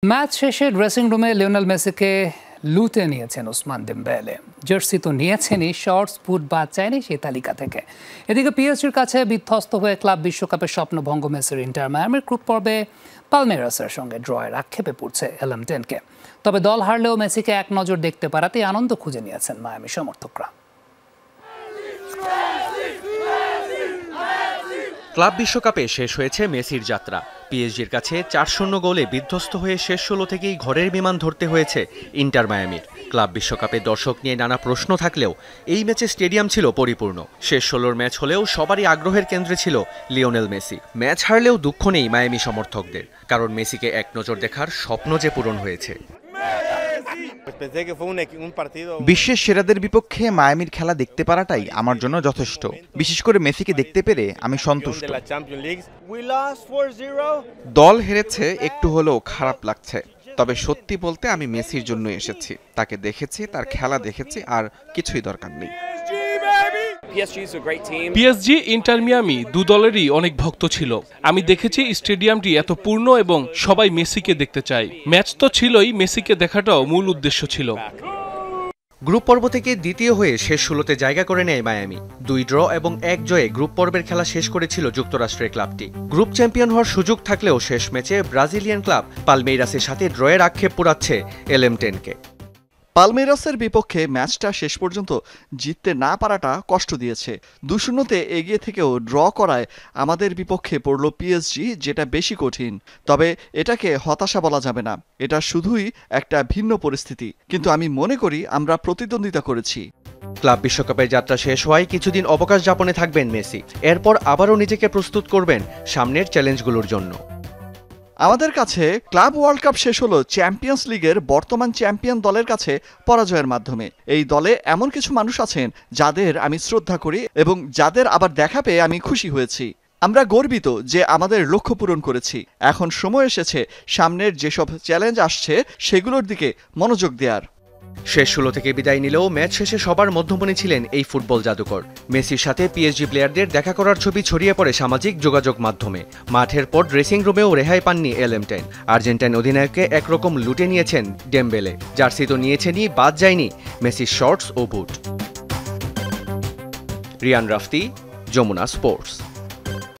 Match শেষে dressing রুমে Lionel মেসিকে লুটে নিয়েছেন ওসমান ডেম্বেলে। জার্সি তো নিয়েছেনই, শর্টস, বুট বাদ চায়নি সেই তালিকা থেকে। এদিকে পিএসজির কাছে বিধ্বস্ত হয়ে ক্লাব বিশ্বকাপের স্বপ্নভঙ্গ মেসির ইন্টার মায়ামির গ্রুপ পর্বে পালমেরাসের সঙ্গে ড্রয়ের আক্ষেপে পড়ছে এলএম10কে। তবে দল হারলেও মেসিকে এক নজর দেখতে পারাতেই আনন্দ খুঁজে নিয়েছেন মায়ামি সমর্থকরা। ক্লাব বিশ্বকাপে শেষ হয়েছে মেসির যাত্রা। পিএসজির কাছে ৪-০ গোলে বিধ্বস্ত হয়ে শেষ ১৬ থেকেই ঘরের বিমান ধরতে হয়েছে ইন্টার মায়ামির। ক্লাব বিশ্বকাপে দর্শক নিয়ে নানা প্রশ্ন থাকলেও এই ম্যাচে স্টেডিয়াম ছিল পরিপূর্ণ। শেষ ১৬র ম্যাচ হলেও সবারই আগ্রহের কেন্দ্রে ছিল লিওনেল মেসি। ম্যাচ হারলেও দুঃখ নেই মায়ামি সমর্থকদের, কারণ মেসিকে এক নজর দেখার স্বপ্ন যে পূরণ হয়েছে। বিশ্বের সেরাদের বিপক্ষে মায়ামির খেলা দেখতে পারাটাই আমার জন্য যথেষ্ট। বিশেষ করে মেসিকে দেখতে পেরে আমি সন্তুষ্ট। দল হেরেছে, একটু হলেও খারাপ লাগছে, তবে সত্যি বলতে আমি মেসির জন্য এসেছি। তাকে দেখেছি, তার খেলা দেখেছি, আর কিছুই দরকার নেই। পিএসজি ইন্টার মিয়ামি দু দলেরই অনেক ভক্ত ছিল। আমি দেখেছি স্টেডিয়ামটি এত পূর্ণ এবং সবাই মেসিকে দেখতে চায়। ম্যাচ তো ছিলই, মেসিকে দেখাটাও মূল উদ্দেশ্য ছিল। গ্রুপ পর্ব থেকে দ্বিতীয় হয়ে শেষ ১৬তে জায়গা করে নেয় মায়ামি। ২ ড্র এবং ১ জয়ে গ্রুপ পর্বের খেলা শেষ করেছিল যুক্তরাষ্ট্রের ক্লাবটি। গ্রুপ চ্যাম্পিয়ন হওয়ার সুযোগ থাকলেও শেষ ম্যাচে ব্রাজিলিয়ান ক্লাব পালমেইরাসের সাথে ড্রয়ের আক্ষেপ পোড়াচ্ছে এলএম10কে। পালমেইরাসের বিপক্ষে ম্যাচটা শেষ পর্যন্ত জিততে না পারাটা কষ্ট দিয়েছে। ২-০তে এগিয়ে থেকেও ড্র করায় আমাদের বিপক্ষে পড়ল পিএসজি, যেটা বেশি কঠিন। তবে এটাকে হতাশা বলা যাবে না, এটা শুধুই একটা ভিন্ন পরিস্থিতি। কিন্তু আমি মনে করি আমরা প্রতিদ্বন্দ্বিতা করেছি। ক্লাব বিশ্বকাপের যাত্রা শেষ হওয়ায় কিছুদিন অবকাশ যাপনে থাকবেন মেসি। এরপর আবারও নিজেকে প্রস্তুত করবেন সামনের চ্যালেঞ্জগুলোর জন্য। আমাদের কাছে ক্লাব ওয়ার্ল্ড কাপ শেষ হলো চ্যাম্পিয়ন্স লিগের বর্তমান চ্যাম্পিয়ন দলের কাছে পরাজয়ের মাধ্যমে। এই দলে এমন কিছু মানুষ আছেন যাদের আমি শ্রদ্ধা করি এবং যাদের আবার দেখা পেয়ে আমি খুশি হয়েছি। আমরা গর্বিত যে আমাদের লক্ষ্য পূরণ করেছি। এখন সময় এসেছে সামনের যেসব চ্যালেঞ্জ আসছে সেগুলোর দিকে মনোযোগ দেওয়ার। শেষ ১৬ থেকে বিদায় নিলেও ম্যাচ শেষে সবার মধ্যমণি ছিলেন এই ফুটবল জাদুকর। মেসির সাথে পিএসজি প্লেয়ারদের দেখা করার ছবি ছড়িয়ে পড়ে সামাজিক যোগাযোগ মাধ্যমে। মাঠের পর ড্রেসিং রুমেও রেহাই পাননি এলএম10। আর্জেন্টাইন অধিনায়ককে একরকম লুটে নিয়েছেন ডেম্বেলে। জার্সি তো নিয়েছেনই, বাদ যায়নি মেসির শর্টস ও বুট। রিয়ান রাফতি, যমুনা স্পোর্টস।